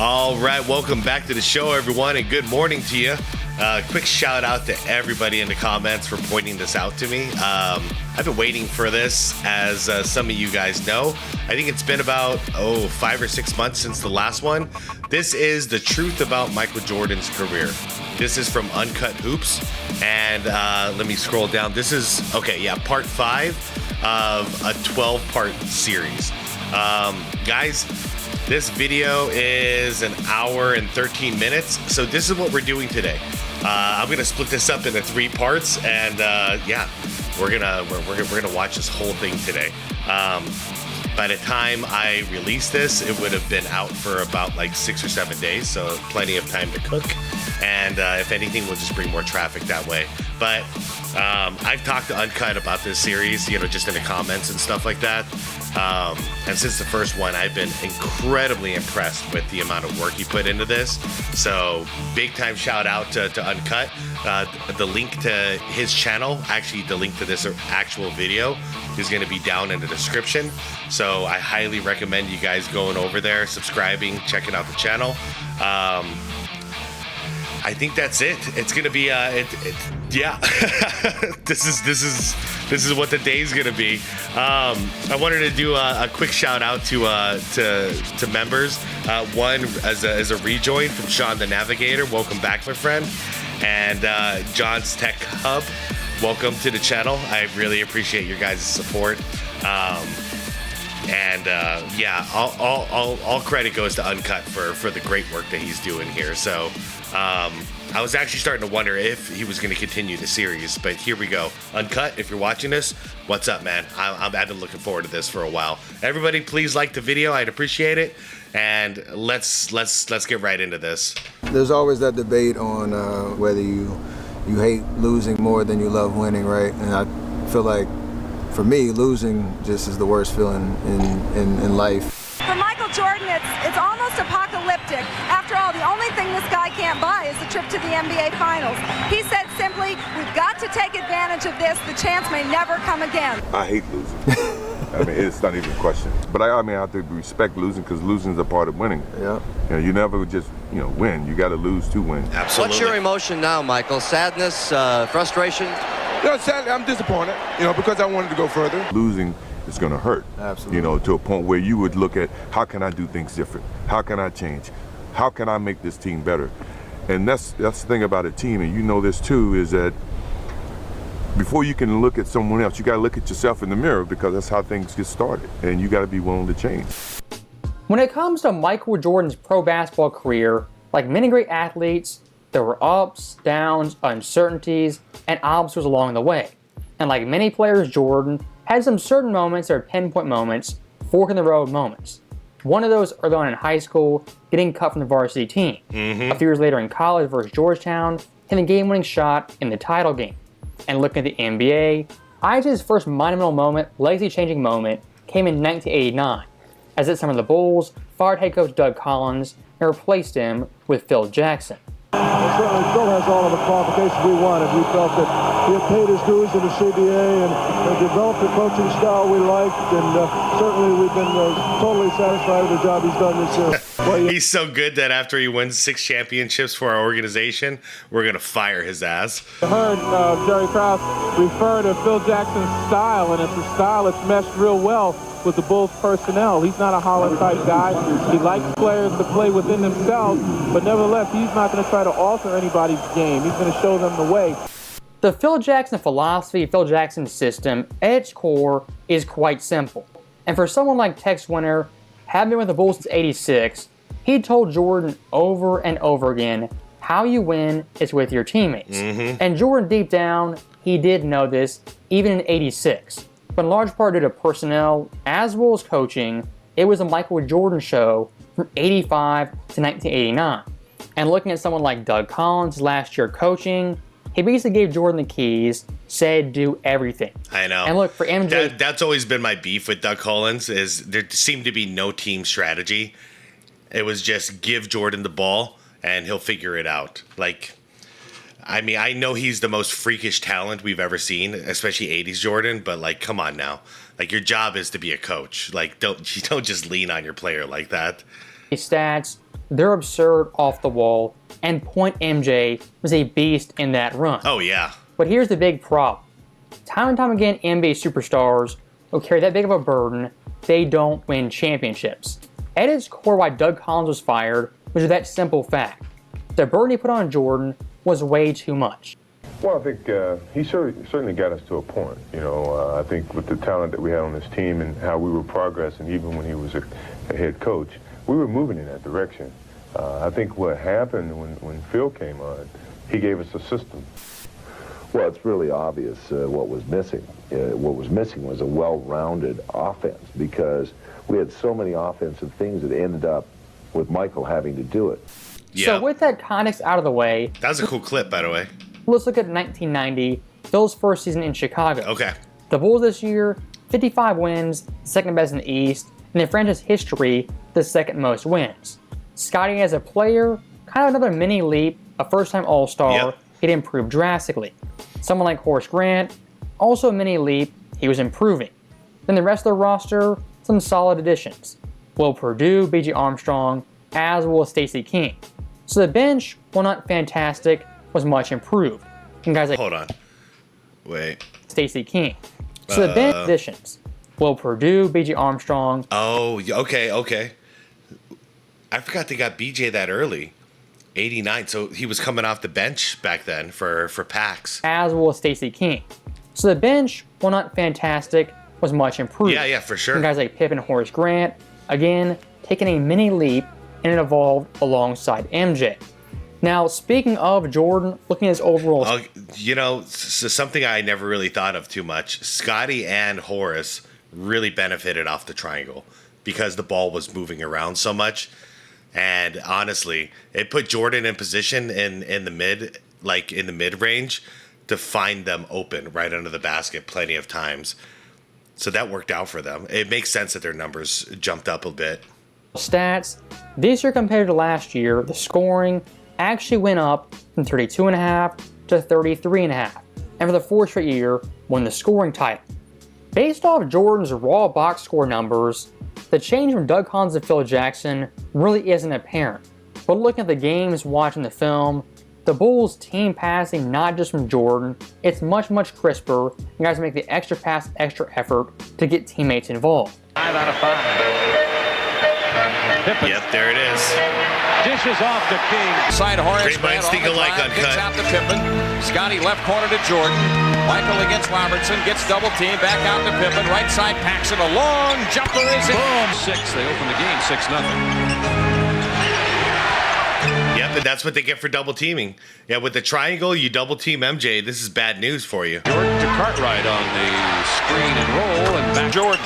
All right, welcome back to the show, everyone, and good morning to you. Quick shout out to everybody in the comments for pointing this out to me. I've been waiting for this, as some of you guys know. I think it's been about 5 or 6 months since the last one. This is the truth about Michael Jordan's career. This is from Uncut Hoops, and let me scroll down. This is part 5 of a 12-part series. Guys, this video is an hour and 13 minutes, so this is what we're doing today. I'm gonna split this up into 3 parts, and we're gonna watch this whole thing today. By the time I release this, it would have been out for about like 6 or 7 days, so plenty of time to cook. And if anything, we'll just bring more traffic that way. But I've talked to Uncut about this series, just in the comments and stuff like that. And since the first one, I've been incredibly impressed with the amount of work he put into this. So big time shout out to Uncut. The link to his channel, actually the link to this actual video, is going to be down in the description. So I highly recommend you guys going over there, subscribing, checking out the channel. I think that's it. It's gonna be this is what the day's gonna be. I wanted to do a quick shout out to members. One as a rejoin from Shaun The Navigator. Welcome back, my friend. And John's Tech Hub. Welcome to the channel. I really appreciate your guys' support. All credit goes to Uncut for the great work that he's doing here. So I was actually starting to wonder if he was going to continue the series, but here we go. Uncut, if you're watching this, what's up, man? I've been looking forward to this for a while. Everybody, please like the video. I'd appreciate it. And let's get right into this. There's always that debate on whether you hate losing more than you love winning, right? And I feel like, for me, losing just is the worst feeling in life. For Michael Jordan, it's almost apocalyptic. After all, the only thing this guy can't buy is a trip to the NBA Finals. He said simply, we've got to take advantage of this. The chance may never come again. I hate losing. I mean, it's not even a question. But I have to respect losing, because losing is a part of winning. Yeah. You never just, win. You got to lose to win. Absolutely. What's your emotion now, Michael? Sadness, frustration? Sadly, I'm disappointed, because I wanted to go further. Losing is going to hurt. Absolutely. To a point where you would look at, how can I do things different? How can I change? How can I make this team better? And that's the thing about a team, and you know this too, is that before you can look at someone else, you got to look at yourself in the mirror, because that's how things get started, and you got to be willing to change. When it comes to Michael Jordan's pro basketball career, like many great athletes, there were ups, downs, uncertainties, and obstacles along the way. And like many players, Jordan had some certain moments that are pinpoint moments, fork in the road moments. One of those early on in high school, getting cut from the varsity team. A few years later in college versus Georgetown, hitting the game-winning shot in the title game. And looking at the NBA, Isaac's first monumental moment, legacy-changing moment, came in 1989, as that summer the Bulls fired head coach Doug Collins and replaced him with Phil Jackson. Certainly Phil has all of the qualifications we wanted. We felt that he had paid his dues in the CBA and developed the coaching style we liked, and certainly we've been totally satisfied with the job he's done this year. Well, He's so good that after he wins 6 championships for our organization, we're going to fire his ass. I heard Jerry Krause refer to Phil Jackson's style, and it's a style that's meshed real well with the Bulls personnel. He's not a holler type guy. He likes players to play within themselves, but nevertheless, he's not going to try to alter anybody's game. He's going to show them the way. The Phil Jackson philosophy, Phil Jackson's system, at its core, is quite simple. And for someone like Tex Winter, having been with the Bulls since '86, he told Jordan over and over again, how you win is with your teammates. And Jordan, deep down, he did know this, even in '86. But in large part due to personnel, as well as coaching, it was a Michael Jordan show from '85 to 1989. And looking at someone like Doug Collins last year coaching, he basically gave Jordan the keys, said do everything. I know. And look, for MJ... That's always been my beef with Doug Collins, is there seemed to be no team strategy. It was just give Jordan the ball, and he'll figure it out. I mean, I know he's the most freakish talent we've ever seen, especially 80s Jordan, but come on now. Your job is to be a coach. Don't just lean on your player like that. Stats, they're absurd off the wall, and Point MJ was a beast in that run. Oh, yeah. But here's the big problem. Time and time again, NBA superstars who carry that big of a burden, they don't win championships. At its core, why Doug Collins was fired was that simple fact. The burden he put on Jordan was way too much. Well, I think he certainly got us to a point. You know, I think with the talent that we had on this team and how we were progressing, even when he was a head coach, we were moving in that direction. I think what happened when Phil came on, he gave us a system. Well, it's really obvious what was missing. What was missing was a well-rounded offense, because we had so many offensive things that ended up with Michael having to do it. Yeah. So with that context out of the way... That was a cool clip, by the way. Let's look at 1990, Phil's first season in Chicago. Okay. The Bulls this year, 55 wins, second best in the East, and in franchise history, the second most wins. Scotty as a player, kind of another mini leap, a first-time All-Star, Yep. He'd improved drastically. Someone like Horace Grant, also a mini leap, he was improving. Then the rest of the roster, some solid additions. Will Purdue, B.J. Armstrong, as well as Stacey King. So the bench, while not fantastic, was much improved. And guys like Hold on. Wait. Stacey King. So the bench additions. Will Purdue, B.J. Armstrong. Oh, okay. I forgot they got BJ that early. 89, so he was coming off the bench back then for Pax. As well as Stacey King. So the bench, while not fantastic, was much improved. Yeah, for sure. And guys like Pippen and Horace Grant, again, taking a mini leap, and it evolved alongside MJ. Now, speaking of Jordan, looking at his overall... You know, something I never really thought of too much. Scotty and Horace really benefited off the triangle because the ball was moving around so much. And honestly, it put Jordan in position in the mid range to find them open right under the basket plenty of times. So that worked out for them. It makes sense that their numbers jumped up a bit. Stats, this year compared to last year, the scoring actually went up from 32.5 to 33.5. And for the fourth straight year, won the scoring title. Based off Jordan's raw box score numbers, the change from Doug Collins to Phil Jackson really isn't apparent. But looking at the games, watching the film, the Bulls team passing not just from Jordan, it's much crisper. You guys make the extra pass, extra effort to get teammates involved. 5 out of 5. Pippen. Yep, there it is. Dishes off to King. Side Horace Great minds think alike, gets uncut. out to Pippen. Scotty left corner to Jordan. Michael against Robertson, gets double team, back out to Pippen. Right side Paxson, a long jumper is in. Boom. 6. They open the game 6-0. Yep, and that's what they get for double teaming. Yeah, with the triangle, you double team MJ. This is bad news for you. Jordan to Cartwright on the screen and roll, and back. Jordan.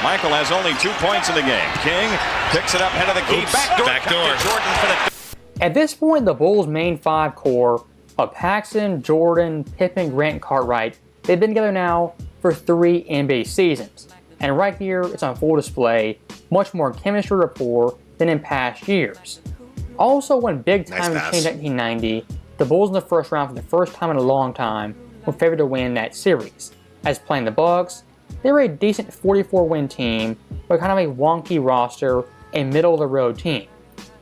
Michael has only 2 points in the game. King picks it up, head of the key. Oops, Back door. Jordan for the... At this point, the Bulls' main 5 core of Paxson, Jordan, Pippen, Grant, and Cartwright, they've been together now for 3 NBA seasons. And right here, it's on full display, much more chemistry rapport than in past years. Also, when big time changed in 1990, the Bulls in the first round for the first time in a long time were favored to win that series. As playing the Bucks, they were a decent 44-win team, but kind of a wonky roster, a middle-of-the-road team.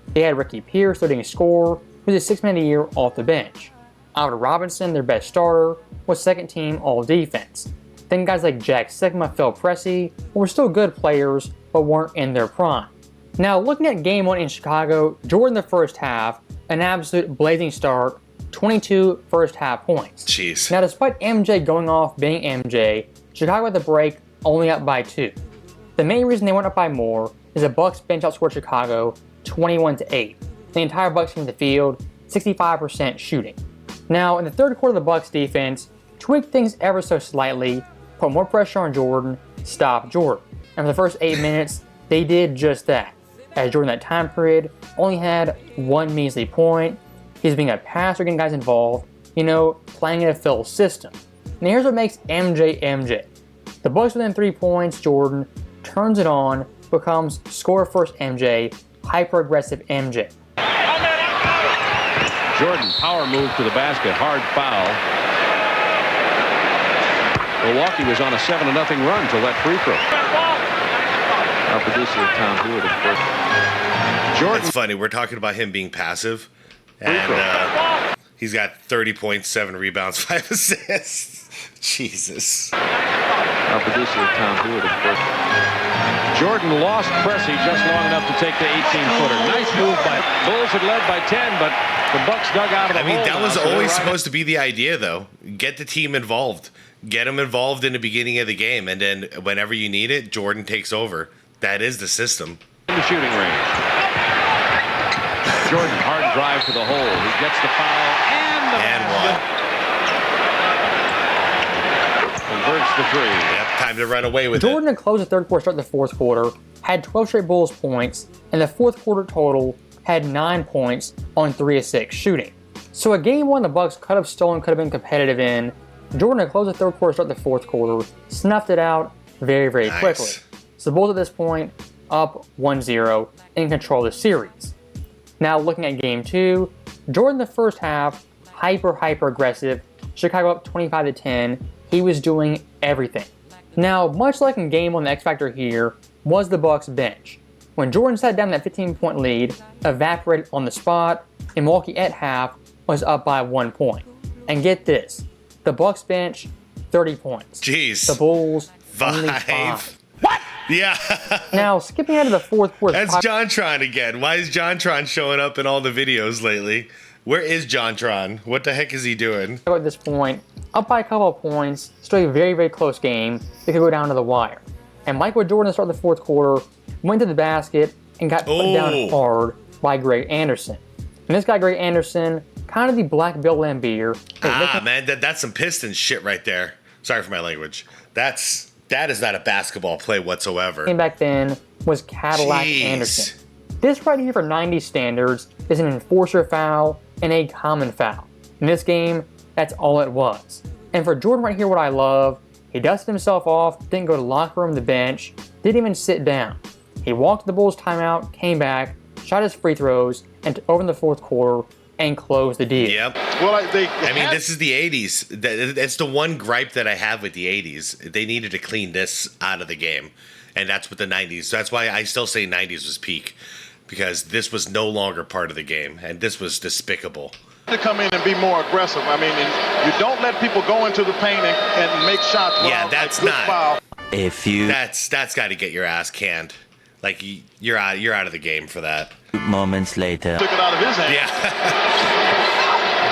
They had Ricky Pierce, leading scorer, who was a 6th man of the year off the bench. Alvin Robinson, their best starter, was second team all-defense. Then guys like Jack Sigma, Phil Pressey, who were still good players, but weren't in their prime. Now, looking at Game 1 in Chicago, Jordan the first half, an absolute blazing start, 22 first half points. Jeez. Now, despite MJ going off being MJ, Chicago at the break only up by 2. The main reason they went up by more is the Bucks bench outscored Chicago 21-8. The entire Bucks team in the field, 65% shooting. Now, in the third quarter, the Bucks defense tweaked things ever so slightly, put more pressure on Jordan, stopped Jordan. And for the first 8 minutes, they did just that. As Jordan that time period only had 1 measly point. He's being a passer, getting guys involved, playing in a Phil system. And here's what makes MJ MJ. The Bucks within 3 points, Jordan turns it on, becomes score first MJ, hyper-aggressive MJ. Jordan, power move to the basket, hard foul. Milwaukee was on a 7-0 run till that free throw. Our producer, Tom Hewitt, of course. It's funny. We're talking about him being passive, and he's got 30 points, 7 rebounds, 5 assists. Jesus. Our producer, Tom Wood, of course. Jordan lost Pressey just long enough to take the 18-footer. Nice move by Bulls had led by 10, but the Bucks dug out of the hole. That was always supposed to be the idea, though. Get the team involved. Get them involved in the beginning of the game, and then whenever you need it, Jordan takes over. That is the system. In the shooting range. Jordan, hard drive to the hole. He gets the foul and one. Converts the three. Yep, time to run away with Jordan had closed the third quarter, start the fourth quarter, had 12 straight Bulls points, and the fourth quarter total had 9 points on 3 of 6 shooting. So a game one the Bucks could have stolen, could have been competitive in. Jordan had closed the third quarter, start the fourth quarter, snuffed it out very, very quickly. So the Bulls at this point up 1-0 in control of the series. Now looking at game two, Jordan the first half, hyper aggressive, Chicago up 25-10. He was doing everything. Now, much like in game one, the X factor here was the Bucks bench. When Jordan sat down that 15-point lead, evaporated on the spot, and Milwaukee at half was up by 1 point. And get this, the Bucks bench, 30 points. Jeez. The Bulls, 5. only 5. What? Yeah. Now, skipping out of the fourth quarter. That's JonTron again. Why is JonTron showing up in all the videos lately? Where is JonTron? What the heck is he doing? At this point, up by a couple of points, still a very, very close game. It could go down to the wire. And Michael Jordan to start the fourth quarter, went to the basket and got put down hard by Greg Anderson. And this guy, Greg Anderson, kind of the Black Bill Lambier. Man, that's some Pistons shit right there. Sorry for my language. That is not a basketball play whatsoever. Came back then was Cadillac Anderson. This right here for 90 standards is an enforcer foul and a common foul. In this game, that's all it was. And for Jordan right here, what I love, he dusted himself off, didn't go to the locker room, the bench, didn't even sit down. He walked to the Bulls timeout, came back, shot his free throws, and over in the fourth quarter, and closed the deal. Yep. Well, I mean, this is the 80s. It's the one gripe that I have with the 80s. They needed to clean this out of the game. And that's what the 90s. So that's why I still say 90s was peak. Because this was no longer part of the game. And this was despicable. To come in and be more aggressive. I mean, and you don't let people go into the paint and make shots. Yeah, that's not. Foul. That's got to get your ass canned. Like you're out of the game for that. Moments later. Took it out of his hand. Yeah.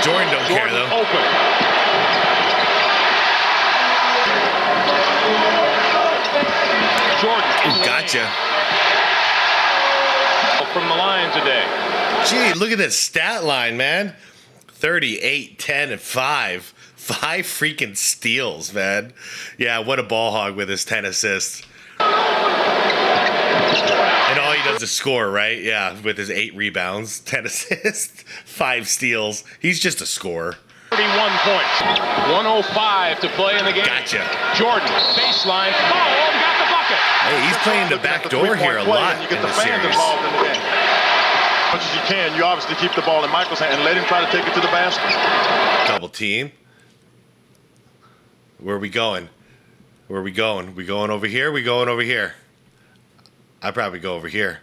Jordan don't care though. Open. Jordan. Gotcha. From the line today. Gee, look at this stat line, man. 38, 10, and 5. 5 freaking steals, man. Yeah, what a ball hog with his 10 assists. And all he does is score, right? Yeah, with his 8 rebounds, 10 assists, 5 steals. He's just a scorer. 31 points. 105 to play in the game. Gotcha. Jordan, baseline. Oh, got the bucket. Hey, he's playing the back door here a lot you get in the the fans series. involved in the game. As much as you can, you obviously keep the ball in Michael's hand and let him try to take it to the basket. Double team. Where are we going? Where are we going? We going over here? We going over here? I'd probably go over here.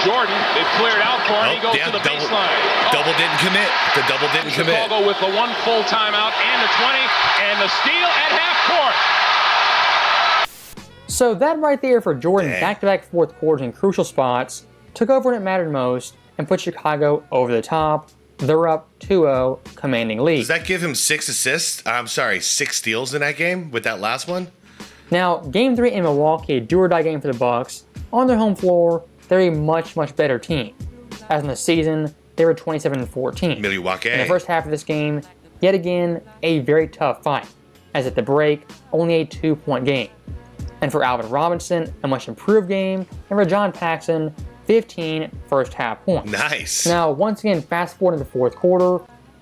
Jordan, they've cleared out for him. He goes to the baseline. Double didn't commit. The double didn't commit. Chicago with the 1 full timeout and the 20 and the steal at half court. So that right there for Jordan, back-to-back fourth quarters in crucial spots, took over when it mattered most, and put Chicago over the top. They're up 2-0, commanding lead. Does that give him 6 assists? I'm sorry, 6 steals in that game with that last one? Now, Game 3 in Milwaukee, a do-or-die game for the Bucks. On their home floor, they're a much, much better team. As in the season, they were 27-14. Milwaukee. In the first half of this game, yet again, a very tough fight. As at the break, only a 2-point game. And for Alvin Robinson, a much improved game. And for John Paxson, 15 first half points. Nice. Now, once again, fast forward to the fourth quarter.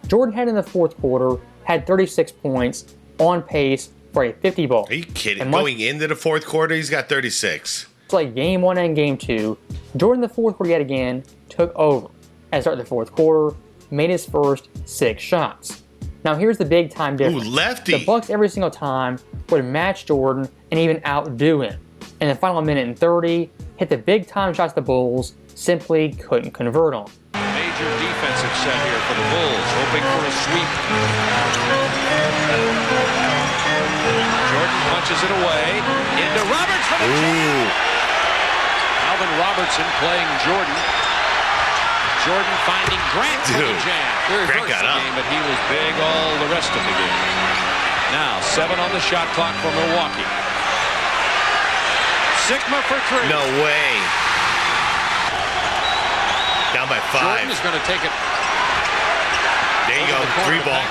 Jordan heading in the fourth quarter had 36 points, on pace for a 50 ball. Are you kidding? Going into the fourth quarter, he's got 36. It's like game 1 and game 2. Jordan in the fourth quarter yet again took over. At the start of the fourth quarter, made his first 6 shots. Now here's the big time difference. Ooh, lefty. The Bucks every single time would match Jordan and even outdo him. In the final minute and 30, hit the big time shots the Bulls simply couldn't convert on. Major defensive set here for the Bulls, hoping for a sweep. Jordan punches it away into Roberts for the jam. Alvin Robertson playing Jordan. Jordan finding Grant for the jam. Grant got up. Game, but he was big all the rest of the game. Now 7 on the shot clock for Milwaukee. SlkEM for 3. No way. Down by 5. Jordan is going to take it. There you go. 3-ball.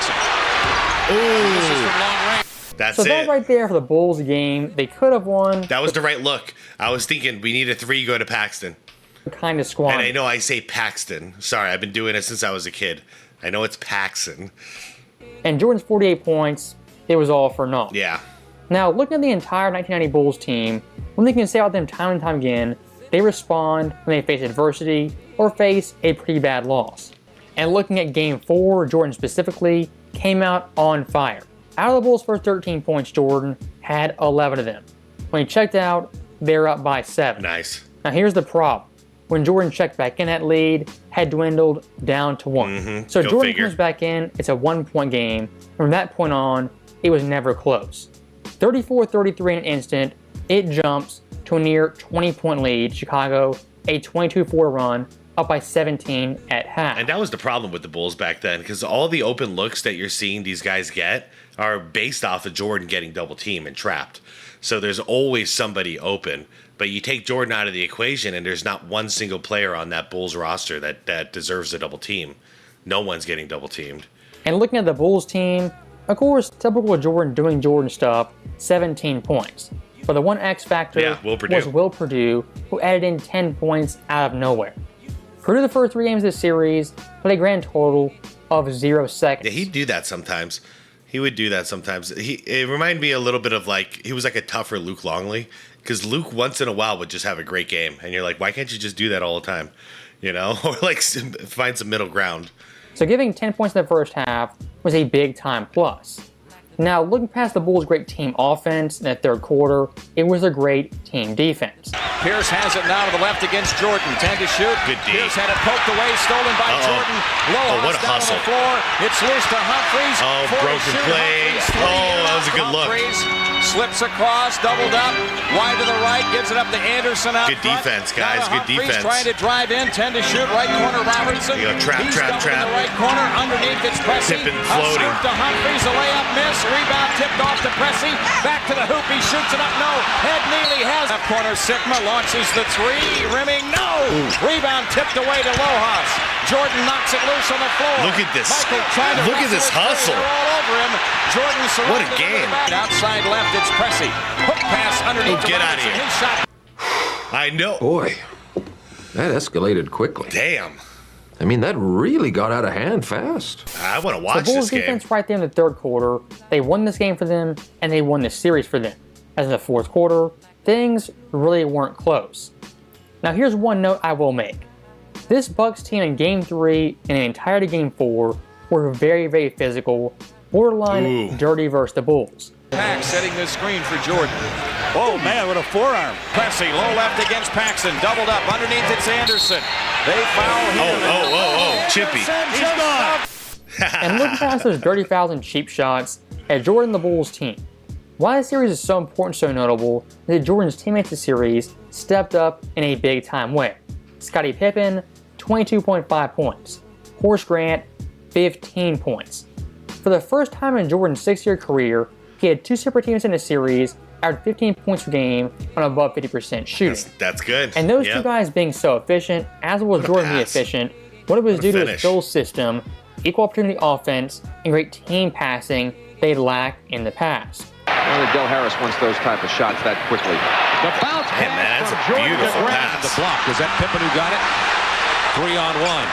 This is from long range. That's so it. that right there for the Bulls game, they could have won. That was the right look. I was thinking we need a 3, go to Paxton. Kind of squandered. And I know I say Paxton. Sorry, I've been doing it since I was a kid. I know it's Paxton. And Jordan's 48 points, it was all for naught. Yeah. Now, looking at the entire 1990 Bulls team, one thing you can say about them time and time again, they respond when they face adversity or face a pretty bad loss. And looking at Game 4, Jordan specifically came out on fire. Out of the Bulls' first 13 points, Jordan had 11 of them. When he checked out, they were up by 7. Nice. Now here's the problem. When Jordan checked back in, that lead had dwindled down to 1. So Go Jordan figure. comes back in, it's a 1-point game. From that point on, it was never close. 34-33 in an instant, it jumps to a near 20-point lead. Chicago, a 22-4 run, up by 17 at half. And that was the problem with the Bulls back then, because all the open looks that you're seeing these guys get are based off of Jordan getting double teamed and trapped. So there's always somebody open. But you take Jordan out of the equation, and there's not one single player on that Bulls roster that deserves a double team. No one's getting double teamed. And looking at the Bulls team, of course, typical of Jordan doing Jordan stuff, 17 points. But the one X factor was Will Perdue, who added in 10 points out of nowhere. Perdue, the first 3 games of the series, played a grand total of 0 seconds. Yeah, he'd do that sometimes. He would do that sometimes. It reminded me a little bit of he was like a tougher Luke Longley. Because Luke once in a while would just have a great game. And you're like, why can't you just do that all the time? You know? Or find some middle ground. So giving 10 points in the first half was a big time plus. Now, looking past the Bulls' great team offense in the third quarter, it was a great team defense. Pierce has it now to the left against Jordan. 10 to shoot. Good D. Pierce had it poked away, stolen by Jordan. Low what a down hustle. on the floor. It's loose to Humphries. Oh, broken play. That was a good look. Slips across, doubled up, wide to the right, gives it up to Anderson out Good defense, guys. Good defense. Trying to drive in, 10 to shoot, right corner Robertson. You go, trap. In the right corner, underneath it's Pressey. Tipping, floating. A to Humphries, a layup miss, rebound tipped off to Pressey. Back to the hoop, he shoots it up, no. Head Neely has left corner, SlkEM launches the 3, rimming, no. Rebound tipped away to Lojas. Jordan knocks it loose on the floor. Look at this. Look at this hustle. All over him. Jordan what a game. Outside left, it's Pressey. Hook pass underneath. Get out of here. His shot. I know. Boy, that escalated quickly. Damn. I mean, that really got out of hand fast. I want to watch the Bulls this game. defense right there in the third quarter, they won this game for them, and they won this series for them. As in the fourth quarter, things really weren't close. Now here's one note I will make. This Bucks team in Game 3 and the entirety of Game 4 were very, very physical, borderline dirty versus the Bulls. Pack setting the screen for Jordan. Oh man, what a forearm. Pressey, low left against Paxson, doubled up. Underneath it's Anderson. They foul him. Chippy. He's gone. And look past those dirty fouls and cheap shots at Jordan the Bulls team. Why this series is so important, so notable, is that Jordan's teammates this series stepped up in a big time way. Scottie Pippen, 22.5 points. Horace Grant, 15 points. For the first time in Jordan's 6-year career, he had 2 separate teams in a series, averaged 15 points per game on above 50% shooting. That's good. And those two guys being so efficient, as was Jordan being efficient, what it was due to his Phil's system, equal opportunity offense, and great team passing they lacked in the past. Only Del Harris wants those type of shots that quickly. The bounce pass that's from a Jordan beautiful to pass. The block. Was that Pippen who got it? 3-on-1.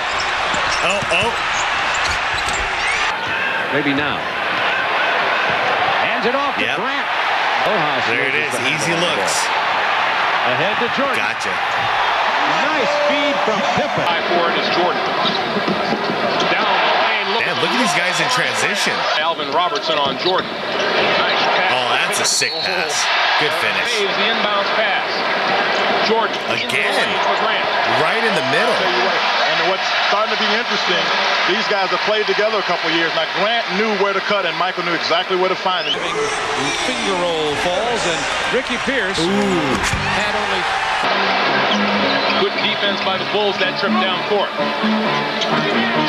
Maybe now. Hands it off to Grant. There it is. Easy looks. Ahead to Jordan. Gotcha. Nice feed from Pippen. High forward is Jordan. Down the lane. Look at these guys in transition. Alvin Robertson on Jordan. Nice pass. Oh, that's That's a sick pass. Good finish. Saves the inbounds pass. Jordan. Again. Right in the middle. And what's starting to be interesting, these guys have played together a couple years. Now, Grant knew where to cut, and Michael knew exactly where to find him. Finger roll falls, and Ricky Pierce had only... Good defense by the Bulls that trip down court.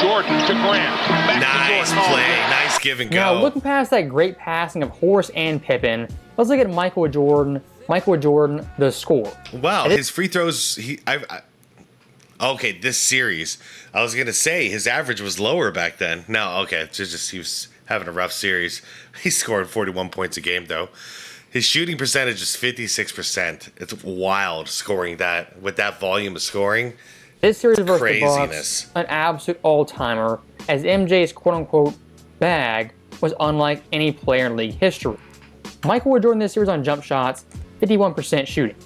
Jordan to Grant. Nice play. Nice give and go. Now, looking past that great passing of Horace and Pippen, let's look at Michael Jordan. Michael Jordan, the score. Wow, his free throws. Okay, this series. I was gonna say his average was lower back then. No, okay, just he was having a rough series. He scored 41 points a game though. His shooting percentage is 56%. It's wild scoring that with that volume of scoring. This series versus craziness. the Bucks, an absolute all-timer, as MJ's quote-unquote bag was unlike any player in league history. Michael would join this series on jump shots, 51% shooting.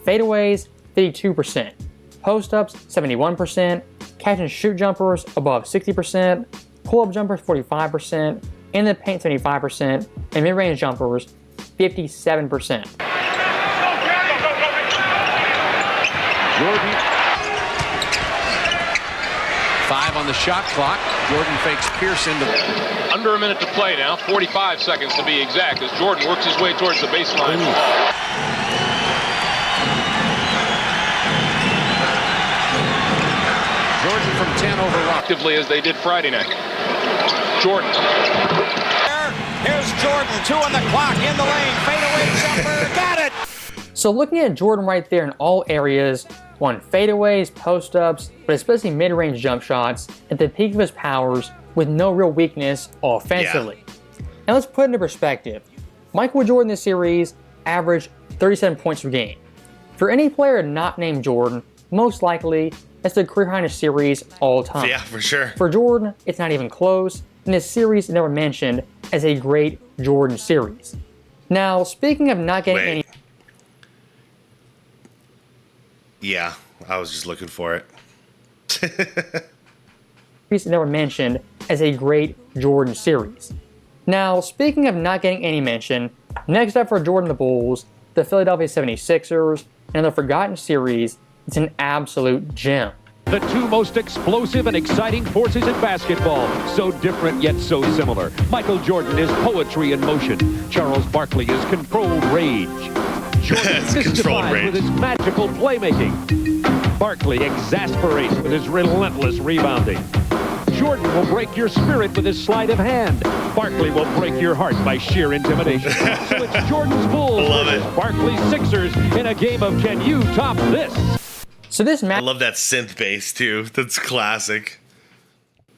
Fadeaways, 52%. Post-ups, 71%. Catch and shoot jumpers, above 60%. Pull-up jumpers, 45%. In the paint, 75%. And mid-range jumpers, 57%. Jordan. 5 on the shot clock. Jordan fakes Pierce into under a minute to play now. 45 seconds to be exact as Jordan works his way towards the baseline. Jordan from 10 over actively as they did Friday night. Jordan. Here's Jordan, 2 on the clock, in the lane, fadeaway jumper, got it! So looking at Jordan right there in all areas, won fadeaways, post-ups, but especially mid-range jump shots at the peak of his powers with no real weakness offensively. Yeah. Now let's put it into perspective. Michael Jordan this series averaged 37 points per game. For any player not named Jordan, most likely that's the career high in a series all time. Yeah, for sure. For Jordan, it's not even close, and this series is never mentioned as a great Jordan series. Now, speaking of not getting any... Yeah, I was just looking for it. Never mentioned as a great Jordan series. Now, speaking of not getting any mention, next up for Jordan the Bulls, the Philadelphia 76ers, another forgotten series. It's an absolute gem. The two most explosive and exciting forces in basketball. So different yet so similar. Michael Jordan is poetry in motion. Charles Barkley is controlled rage. Jordan mystifies with his magical playmaking. Barkley exasperates with his relentless rebounding. Jordan will break your spirit with his sleight of hand. Barkley will break your heart by sheer intimidation. So it's Jordan's Bulls versus Barkley's Sixers in a game of Can You Top This? So this match, I love that synth bass too. That's classic.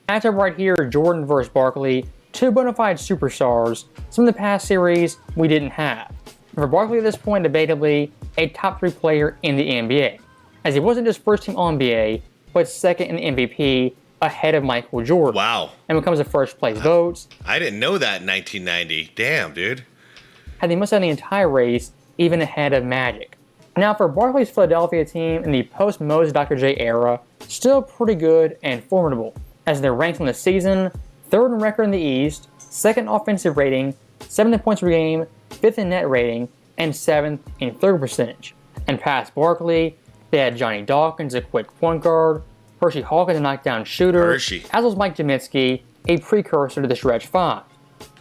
Matchup right here, Jordan versus Barkley, two bona fide superstars. Some of the past series we didn't have. And for Barkley at this point, debatably a top 3 player in the NBA, as he wasn't just first team All-NBA, but second in the MVP ahead of Michael Jordan. Wow. And becomes the first place votes. I didn't know that in 1990. Damn, dude. And they must have the entire race, even ahead of Magic. Now for Barkley's Philadelphia team in the post-Moses Dr. J era, still pretty good and formidable, as they're ranked in the season, 3rd in record in the East, 2nd offensive rating, 7th in points per game, 5th in net rating, and 7th in third percentage. And past Barkley, they had Johnny Dawkins, a quick point guard, Hershey Hawkins, a knockdown shooter, as was Mike Jaminski, a precursor to the Stretch 5.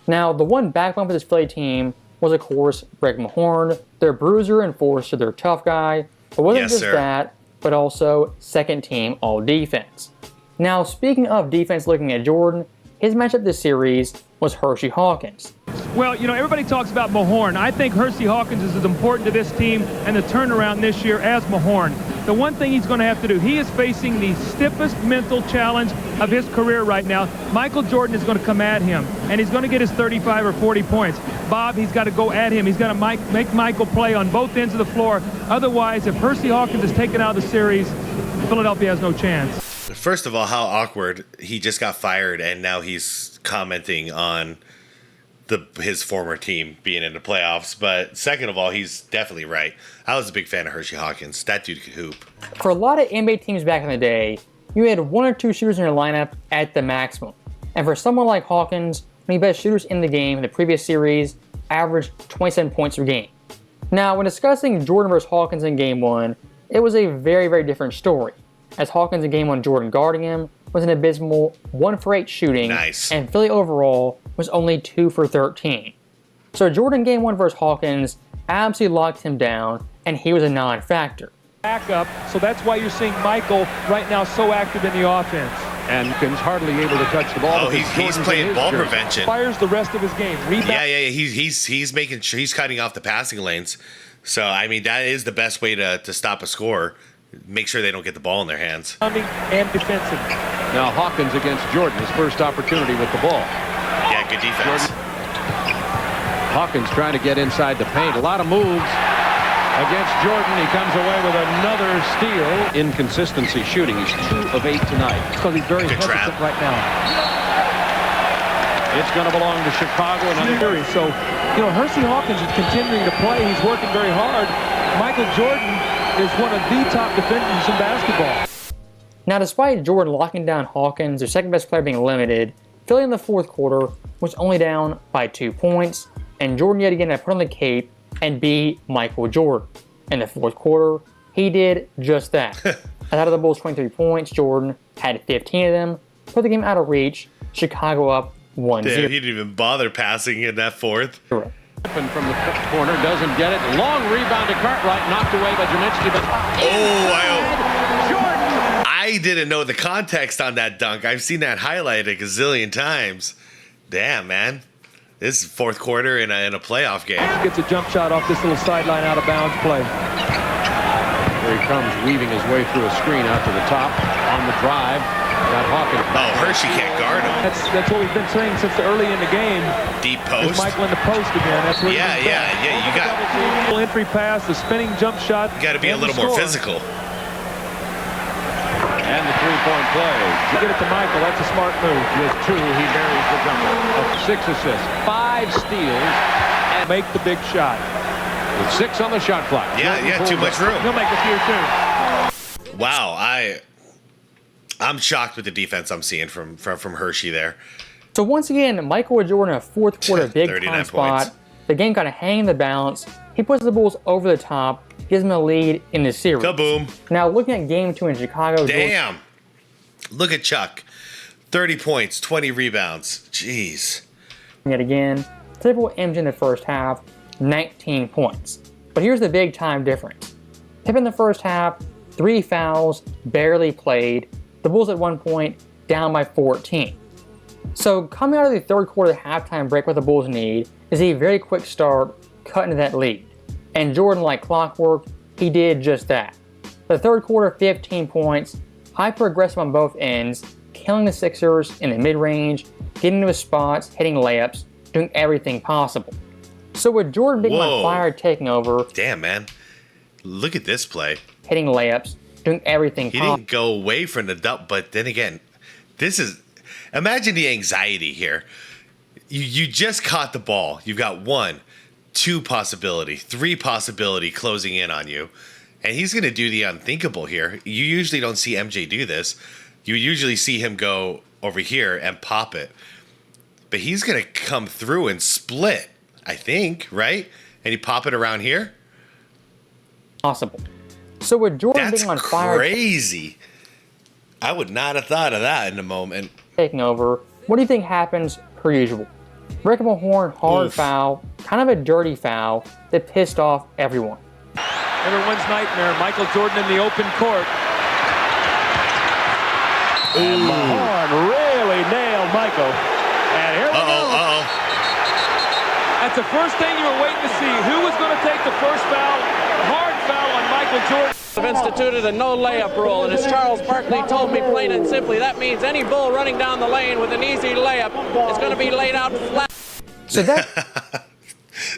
Now, the one backbone for this Philly team was, of course, Greg Mahorn, their bruiser, enforcer, their tough guy. But wasn't just that, but also second team all-defense. Now, speaking of defense looking at Jordan, his matchup this series was Hershey Hawkins. Well, you know, everybody talks about Mahorn. I think Hershey Hawkins is as important to this team and the turnaround this year as Mahorn. The one thing he's going to have to do, he is facing the stiffest mental challenge of his career right now. Michael Jordan is going to come at him, and he's going to get his 35 or 40 points. Bob, he's got to go at him. He's got to make Michael play on both ends of the floor. Otherwise, if Hershey Hawkins is taken out of the series, Philadelphia has no chance. First of all, how awkward. He just got fired, and now he's commenting on his former team being in the playoffs. But second of all, he's definitely right. I was a big fan of Hershey Hawkins. That dude could hoop. For a lot of NBA teams back in the day, you had 1 or 2 shooters in your lineup at the maximum. And for someone like Hawkins, one of the best shooters in the game in the previous series, averaged 27 points per game. Now, when discussing Jordan versus Hawkins in Game 1, it was a very, very different story, as Hawkins in Game 1 Jordan guarding him was an abysmal 1 for 8 shooting, and Philly overall was only 2 for 13. So Jordan Game 1 versus Hawkins absolutely locked him down, and he was a non-factor. Backup, so that's why you're seeing Michael right now so active in the offense. And Ken's hardly able to touch the ball. Oh, he's playing ball prevention. Fires the rest of his game. Rebound. Yeah. He's making sure he's cutting off the passing lanes. So I mean that is the best way to stop a score. Make sure they don't get the ball in their hands. And defensive. Now Hawkins against Jordan, his first opportunity with the ball. Yeah, good defense. Hawkins trying to get inside the paint. A lot of moves against Jordan. He comes away with another steal. Inconsistency shooting. He's 2 of 8 tonight. Because he's very hesitant right now. It's going to belong to Chicago. Another so, you know, Hersey Hawkins is continuing to play. He's working very hard. Michael Jordan is one of the top defenders in basketball. Now, despite Jordan locking down Hawkins, their second best player being limited, Philly in the fourth quarter was only down by 2 points, and Jordan yet again had put on the cape and beat Michael Jordan. In the fourth quarter, he did just that. Out of the Bulls' 23 points, Jordan had 15 of them, put the game out of reach, Chicago up 1-0. Damn, he didn't even bother passing in that fourth. Correct. From the corner, doesn't get it. Long rebound to Cartwright, knocked away by Jaminski, but Jordan! I didn't know the context on that dunk. I've seen that highlight a gazillion times. Damn, man. This is fourth quarter in a playoff game. Gets a jump shot off this little sideline out of bounds play. Here he comes, weaving his way through a screen out to the top on the drive. Got Hawkins. Oh, Hershey can't guard him. That's what we've been saying since early in the game. Deep post. Michael in the post again. That's where you got entry pass, the spinning jump shot. You got to be a little more physical. And the three-point play. You get it to Michael. That's a smart move. With 2, he buries the jumper. 6 assists, 5 steals, and make the big shot. With 6 on the shot clock. Yeah, too much room. He'll make a few too. Wow, I'm shocked with the defense I'm seeing from Hershey there. So once again, Michael Jordan a fourth quarter big time spot. The game kind of hanging the balance. He puts the Bulls over the top, gives them a lead in the series. Kaboom. Now looking at Game 2 in Chicago. Damn. Look at Chuck. 30 points, 20 rebounds. Jeez. Yet again, typical MJ in the first half, 19 points. But here's the big time difference. Tip in the first half, 3 fouls, barely played. The Bulls at one point down by 14. So coming out of the third quarter halftime break, what the Bulls need is a very quick start, cut into that lead. And Jordan, like clockwork, he did just that. The third quarter, 15 points, hyper-aggressive on both ends, killing the Sixers in the mid-range, getting into his spots, hitting layups, doing everything possible. So with Jordan being on fire, taking over. Damn, man. Look at this play. Hitting layups, doing everything possible. He didn't go away from the dump, but then again, this is... Imagine the anxiety here. You just caught the ball. You've got 1, 2 possibility, 3 possibility closing in on you. And he's going to do the unthinkable here. You usually don't see MJ do this. You usually see him go over here and pop it. But he's going to come through and split, I think, right? And he pop it around here? Possible. So with Jordan being on fire... That's crazy. I would not have thought of that in the moment. Taking over, what do you think happens per usual? Rick Mahorn, hard foul, kind of a dirty foul that pissed off everyone. Everyone's nightmare, Michael Jordan in the open court. And Mahorn really nailed Michael. And here we go. That's the first thing you were waiting to see. Who was going to take the first foul, hard foul on Michael Jordan? Have instituted a no layup rule, and as Charles Barkley told me plain and simply, that means any bull running down the lane with an easy layup is going to be laid out flat. So that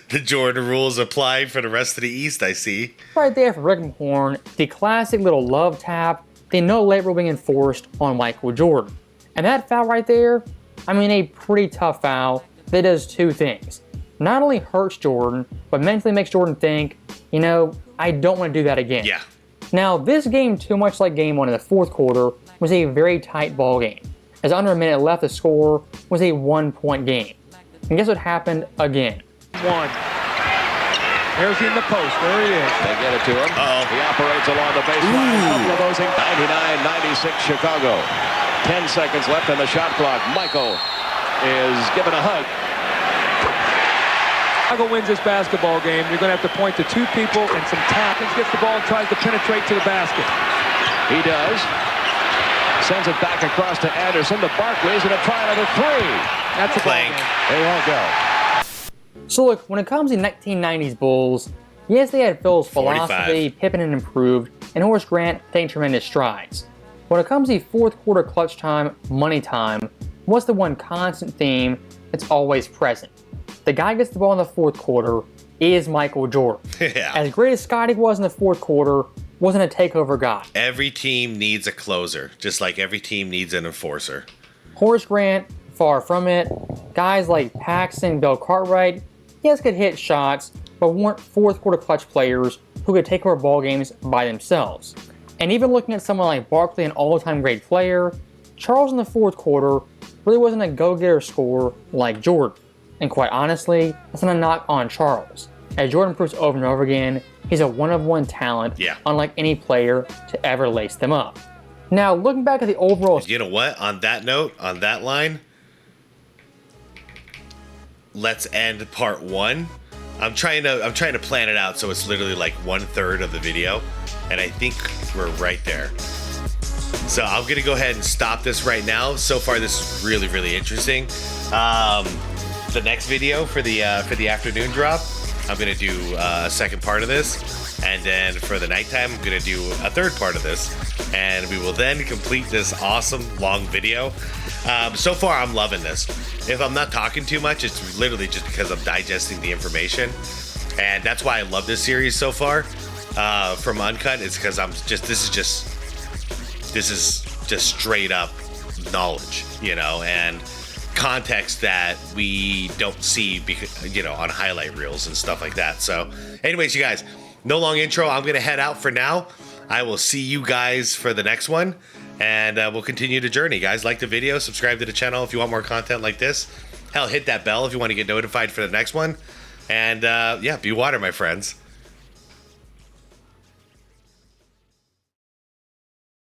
the Jordan rules apply for the rest of the East, I see. Right there for Rick Mahorn, the classic little love tap, the no layup rule being enforced on Michael Jordan. And that foul right there, I mean a pretty tough foul that does 2 things. Not only hurts Jordan, but mentally makes Jordan think, you know, I don't want to do that again. Yeah. Now, this game, too much like Game 1 in the fourth quarter, was a very tight ball game. As under a minute left, the score was a 1-point game. And guess what happened again? one. There's he in the post. There he is. They get it to him. He operates along the baseline. A couple of those in 99-96 Chicago. 10 seconds left on the shot clock. Michael is given a hug. Chicago wins this basketball game. You're going to have to point to two people and some talent. Gets the ball and tries to penetrate to the basket. He does. Sends it back across to Anderson. The Barkley's going to try another three. That's a blank. They won't go. So look, when it comes to 1990s Bulls, yes, they had Phil's philosophy, Pippen had improved, and Horace Grant taking tremendous strides. When it comes to fourth quarter clutch time, money time, what's the one constant theme that's always present? The guy gets the ball in the fourth quarter is Michael Jordan. Yeah. As great as SxADk was in the fourth quarter, wasn't a takeover guy. Every team needs a closer, just like every team needs an enforcer. Horace Grant, far from it. Guys like Paxson, Bill Cartwright, yes, could hit shots, but weren't fourth quarter clutch players who could take over ball games by themselves. And even looking at someone like Barkley, an all-time great player, Charles in the fourth quarter really wasn't a go-getter scorer like Jordan. And quite honestly, that's not a knock on Charles. As Jordan proves over and over again, he's a one-of-one talent, unlike any player to ever lace them up. Now, looking back at the overall... You know what? On that note, on that line, let's end part one. I'm trying to plan it out so it's literally like 1/3 of the video, and I think we're right there. So I'm gonna go ahead and stop this right now. So far, this is really, really interesting. The next video for the afternoon drop, I'm gonna do a second part of this, and then for the nighttime, I'm gonna do a third part of this, and we will then complete this awesome long video. So far, I'm loving this. If I'm not talking too much, it's literally just because I'm digesting the information, and that's why I love this series so far. From Uncut, it's because this is just straight up knowledge, you know, and context that we don't see, you know, on highlight reels and stuff like that. So anyways, you guys, no long intro. I'm gonna head out for now. I will see you guys for the next one, and we'll continue the journey. Guys, like the video, subscribe to the channel if you want more content like this. Hell, hit that bell if you want to get notified for the next one. And yeah, be water, my friends.